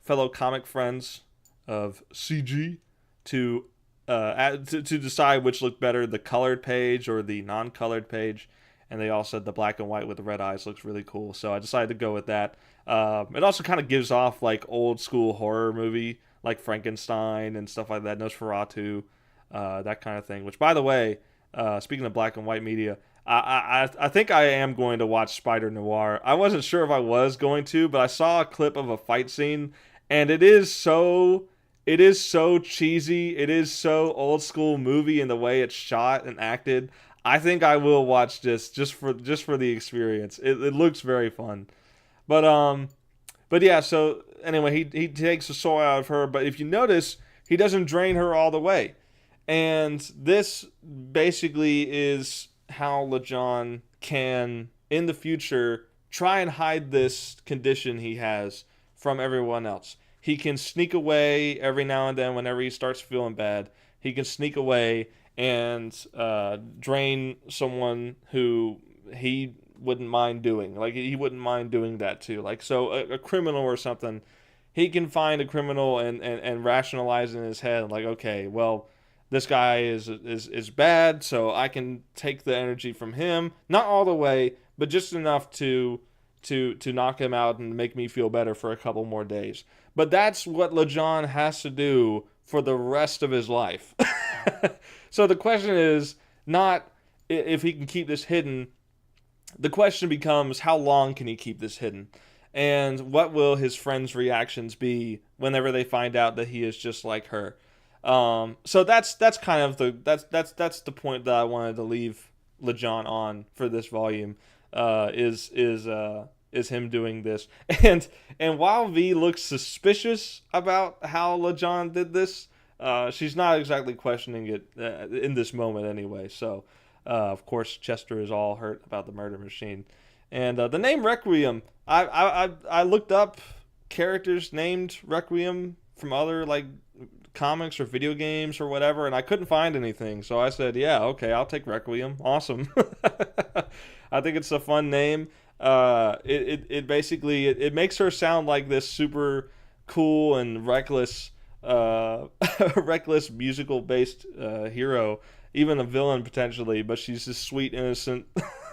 fellow comic friends of CG to decide which looked better, the colored page or the non-colored page, and they all said the black and white with the red eyes looks really cool, so I decided to go with that. It also kind of gives off like old school horror movie, like Frankenstein and stuff like that, Nosferatu, that kind of thing, which, by the way, speaking of black and white media, I think I am going to watch Spider Noir. I wasn't sure if I was going to, but I saw a clip of a fight scene, and it is so cheesy. It is so old school movie in the way it's shot and acted. I think I will watch this just for the experience. It looks very fun. But yeah, so anyway, he takes the soul out of her, but if you notice, he doesn't drain her all the way. And this basically is how LeJohn can, in the future, try and hide this condition he has from everyone else. He can sneak away every now and then whenever he starts feeling bad. He can sneak away and drain someone who he wouldn't mind doing. Like, he wouldn't mind doing that too. Like, so a criminal or something, he can find a criminal and rationalize in his head, like, okay, well, this guy is bad, so I can take the energy from him. Not all the way, but just enough to knock him out and make me feel better for a couple more days. But that's what LeJohn has to do for the rest of his life. So the question is not if he can keep this hidden. The question becomes, how long can he keep this hidden? And what will his friends' reactions be whenever they find out that he is just like her? So that's kind of that's the point that I wanted to leave LeJohn on for this volume. Is him doing this, and while V looks suspicious about how LeJohn did this, she's not exactly questioning it in this moment anyway. So, of course, Chester is all hurt about the murder machine, and the name Requiem. I looked up characters named Requiem from other like comics or video games or whatever, and I couldn't find anything. So I said, yeah, okay, I'll take Requiem. Awesome. I think it's a fun name. It basically it makes her sound like this super cool and reckless reckless musical based hero, even a villain potentially, but she's this sweet innocent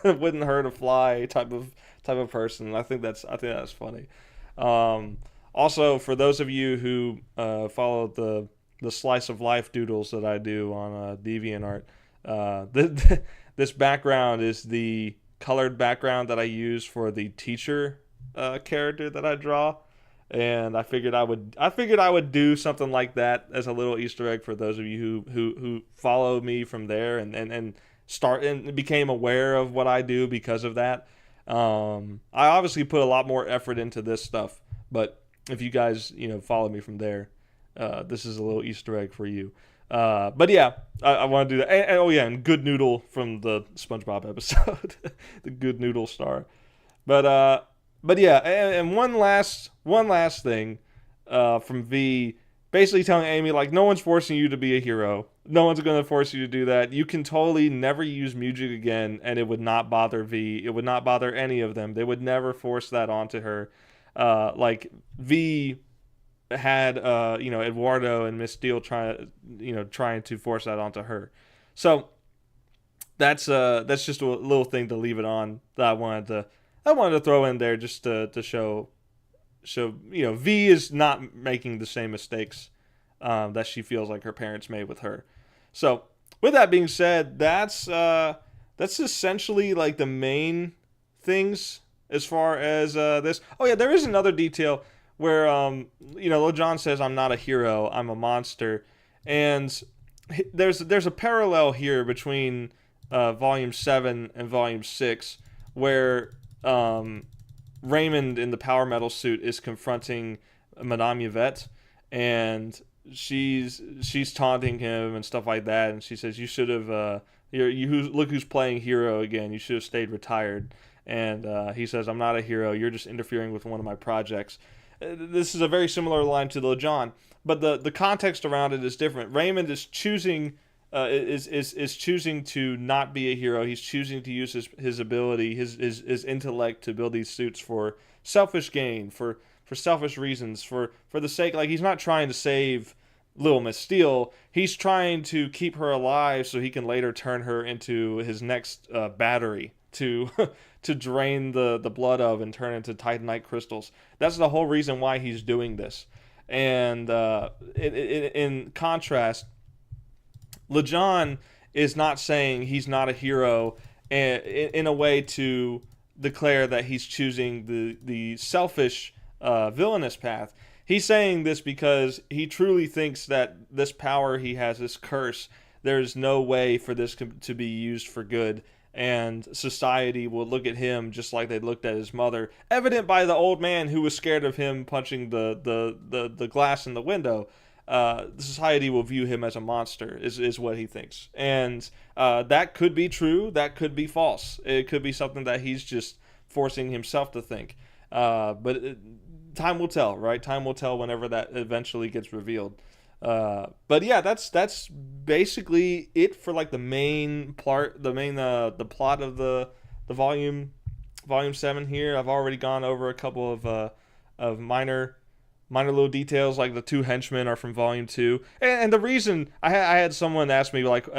wouldn't hurt a fly type of person. I think that's funny. Also, for those of you who follow the slice of life doodles that I do on DeviantArt, this background is the colored background that I use for the teacher character that I draw, and I figured I would do something like that as a little Easter egg for those of you who follow me from there and start and became aware of what I do because of that. I obviously put a lot more effort into this stuff, but if you guys follow me from there, this is a little Easter egg for you. But yeah, I want to do that. And oh yeah, and Good Noodle from the SpongeBob episode, the Good Noodle star. But yeah, and one last thing from V, basically telling Amy like no one's forcing you to be a hero. No one's going to force you to do that. You can totally never use music again, and it would not bother V. It would not bother any of them. They would never force that onto her. Like V had Eduardo and Miss Steele trying to force that onto her. So that's just a little thing to leave it on that I wanted to throw in there just to show V is not making the same mistakes that she feels like her parents made with her. So with that being said, that's essentially like the main things as far as this. Oh yeah, there is another detail where Lil Jon says I'm not a hero, I'm a monster, and there's a parallel here between Volume 7 and Volume 6 where Raymond in the power metal suit is confronting Madame Yvette, and she's taunting him and stuff like that, and she says you should have look who's playing hero again, you should have stayed retired. And he says, I'm not a hero, you're just interfering with one of my projects. This is a very similar line to Lil Jon, but the context around it is different. Raymond is choosing is choosing to not be a hero. He's choosing to use his ability, his intellect to build these suits for selfish gain, for selfish reasons, for the sake, like he's not trying to save Little Miss Steele. He's trying to keep her alive so he can later turn her into his next battery to to drain the blood of and turn into Titanite crystals. That's the whole reason why he's doing this. And in contrast, LeJohn is not saying he's not a hero in a way to declare that he's choosing the selfish villainous path. He's saying this because he truly thinks that this power he has, this curse, there's no way for this to be used for good, and society will look at him just like they looked at his mother, evident by the old man who was scared of him punching the glass in the window. Society will view him as a monster, is what he thinks. And that could be true, that could be false. It could be something that he's just forcing himself to think. But time will tell, right? Time will tell whenever that eventually gets revealed. But yeah, that's basically it for like the main plot, the plot of the volume 7 here. I've already gone over a couple of minor little details, like the 2 henchmen are from volume 2. And the reason I had someone ask me like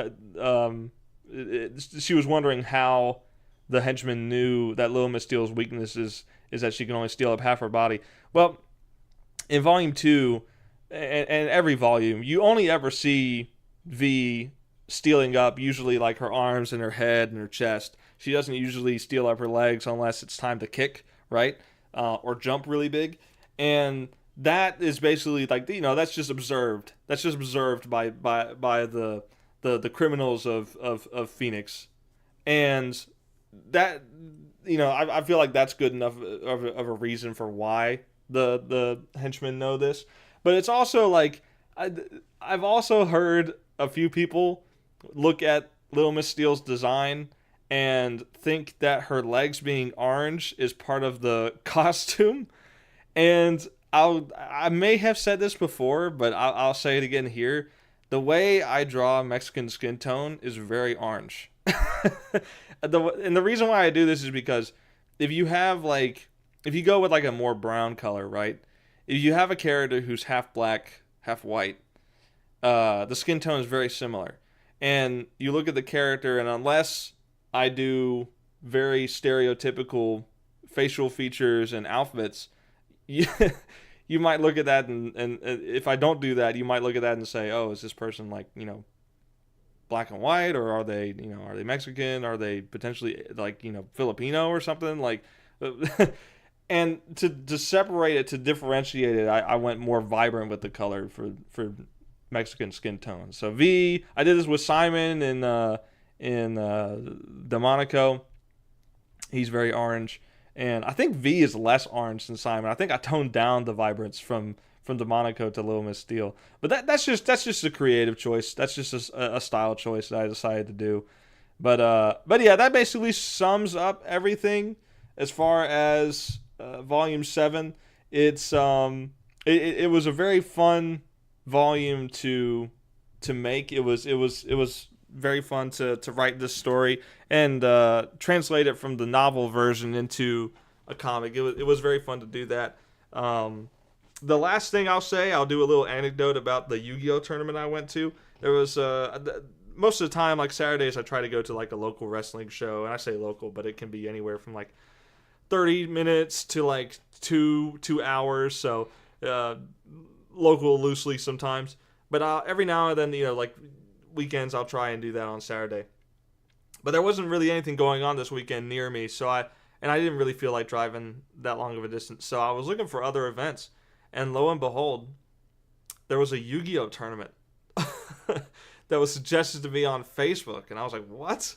she was wondering how the henchman knew that Little Miss Steele's weakness is that she can only steal up half her body. Well, in volume 2 and every volume, you only ever see V stealing up usually like her arms and her head and her chest. She doesn't usually steal up her legs unless it's time to kick, right? Or jump really big. And that is basically like, that's just observed. That's just observed by the criminals of Phoenix. And that, I feel like that's good enough of a reason for why the henchmen know this. But it's also like I, I've also heard a few people look at Little Miss Steele's design and think that her legs being orange is part of the costume. And I may have said this before, but I'll say it again here. The way I draw Mexican skin tone is very orange. And the reason why I do this is because if you have like if you go with like a more brown color, right? If you have a character who's half black, half white, the skin tone is very similar. And you look at the character, and unless I do very stereotypical facial features and outfits, you, you might look at that, and if I don't do that, you might look at that and say, oh, is this person like, black and white, or are they, are they Mexican? Are they potentially like, Filipino or something? Like, and to separate it, to differentiate it, I went more vibrant with the color for Mexican skin tone. So V, I did this with Simon in Demonico. He's very orange, and I think V is less orange than Simon. I think I toned down the vibrance from Demonico to Little Miss Steel, but that's just a creative choice. That's just a style choice that I decided to do. But yeah, that basically sums up everything as far as Volume 7. It was a very fun volume to make. It was very fun to write this story and translate it from the novel version into a comic. It was very fun to do that. The last thing I'll say, I'll do a little anecdote about the Yu-Gi-Oh tournament I went to. There was most of the time, like Saturdays, I try to go to like a local wrestling show, and I say local, but it can be anywhere from like 30 minutes to like two hours. So local loosely sometimes, but every now and then, like weekends, I'll try and do that on Saturday. But there wasn't really anything going on this weekend near me, so I didn't really feel like driving that long of a distance. So I was looking for other events, and lo and behold, there was a Yu-Gi-Oh tournament that was suggested to me on Facebook, and I was like, "What?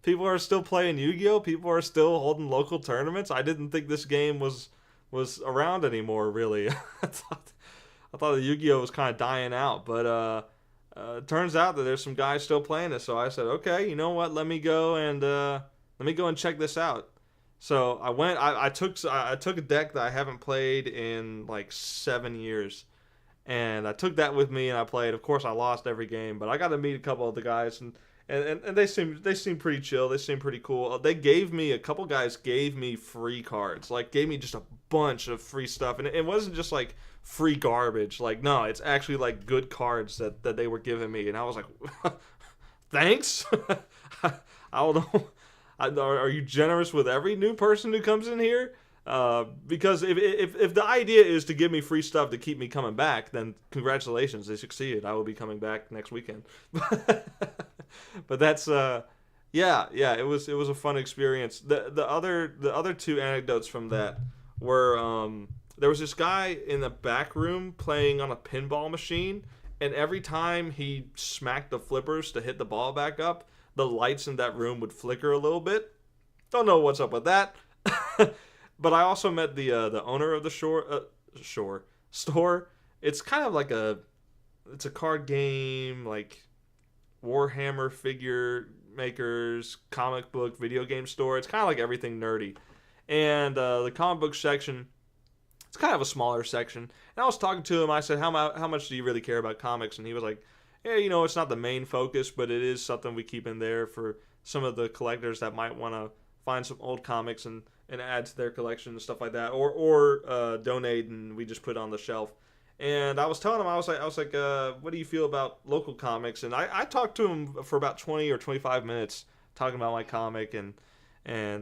People are still playing Yu-Gi-Oh? People are still holding local tournaments? I didn't think this game was around anymore, really." I thought the Yu-Gi-Oh was kind of dying out, but it turns out that there's some guys still playing it. So I said, okay, you know what? Let me go and check this out. So I went. I took a deck that I haven't played in like 7 years, and I took that with me and I played. Of course, I lost every game, but I got to meet a couple of the guys, and they seem pretty chill. They seem pretty cool. A couple guys gave me free cards, like gave me just a bunch of free stuff, and it wasn't just like free garbage. Like, no, it's actually like good cards that they were giving me, and I was like, thanks. I don't know. Are you generous with every new person who comes in here? Because if the idea is to give me free stuff to keep me coming back, then congratulations, they succeeded. I will be coming back next weekend. But that's yeah, it was a fun experience. The other two anecdotes from that were there was this guy in the back room playing on a pinball machine, and every time he smacked the flippers to hit the ball back up, the lights in that room would flicker a little bit. Don't know what's up with that. But I also met the owner of the store. It's kind of like it's a card game, like Warhammer figure makers, comic book, video game store. It's kind of like everything nerdy. And the comic book section, it's kind of a smaller section. And I was talking to him. I said, how much do you really care about comics? And he was like, yeah, it's not the main focus, but it is something we keep in there for some of the collectors that might want to find some old comics and add to their collection and stuff like that, or donate, and we just put it on the shelf. And I was telling him, I was like, what do you feel about local comics? And I talked to him for about 20 or 25 minutes talking about my comic and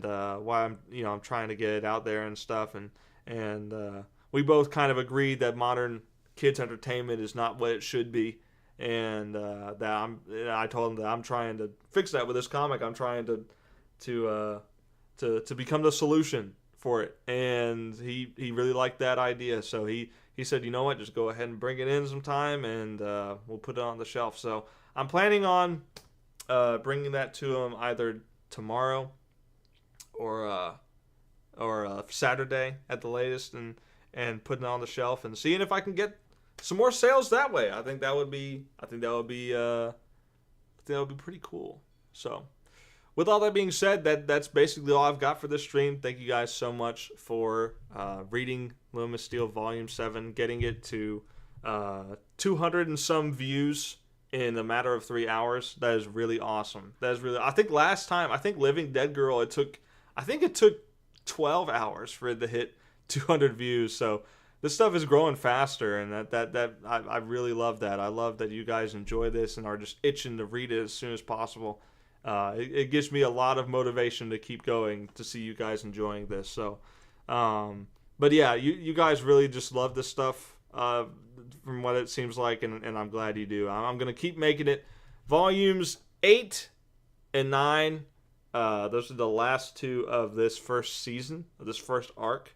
why I'm trying to get it out there and stuff, and we both kind of agreed that modern kids entertainment is not what it should be, and I told him that I'm trying to fix that with this comic. I'm trying to become the solution for it, and he really liked that idea. So he said, you know what, just go ahead and bring it in sometime, and we'll put it on the shelf. So I'm planning on bringing that to him either tomorrow or Saturday at the latest, and putting it on the shelf and seeing if I can get some more sales that way. I think that would be pretty cool. So, with all that being said, that's basically all I've got for this stream. Thank you guys so much for reading Luma Steel Volume 7, getting it to 200 and some views in a matter of 3 hours. That is really awesome. That is really. I think last time, Living Dead Girl, it took 12 hours for it to hit 200 views. So this stuff is growing faster, and I really love that. I love that you guys enjoy this and are just itching to read it as soon as possible. It gives me a lot of motivation to keep going, to see you guys enjoying this. So, but yeah, you guys really just love this stuff, from what it seems like, and I'm glad you do. I'm going to keep making it. Volumes 8 and 9, those are the last 2 of this first season, of this first arc,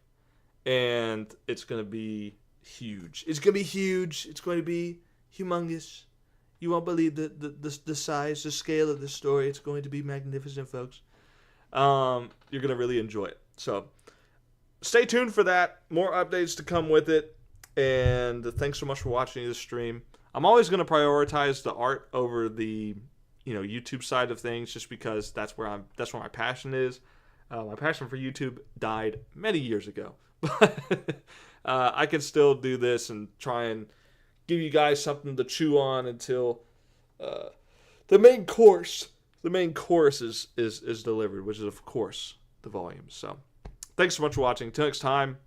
and it's going to be huge. It's going to be huge. It's going to be humongous. You won't believe the size, the scale of this story. It's going to be magnificent, folks. You're going to really enjoy it. So stay tuned for that. More updates to come with it. And thanks so much for watching this stream. I'm always going to prioritize the art over the YouTube side of things, just because that's where my passion is. My passion for YouTube died many years ago. But I can still do this and try and give you guys something to chew on until the main course is delivered, which is, of course, the volumes. So thanks so much for watching. Until next time,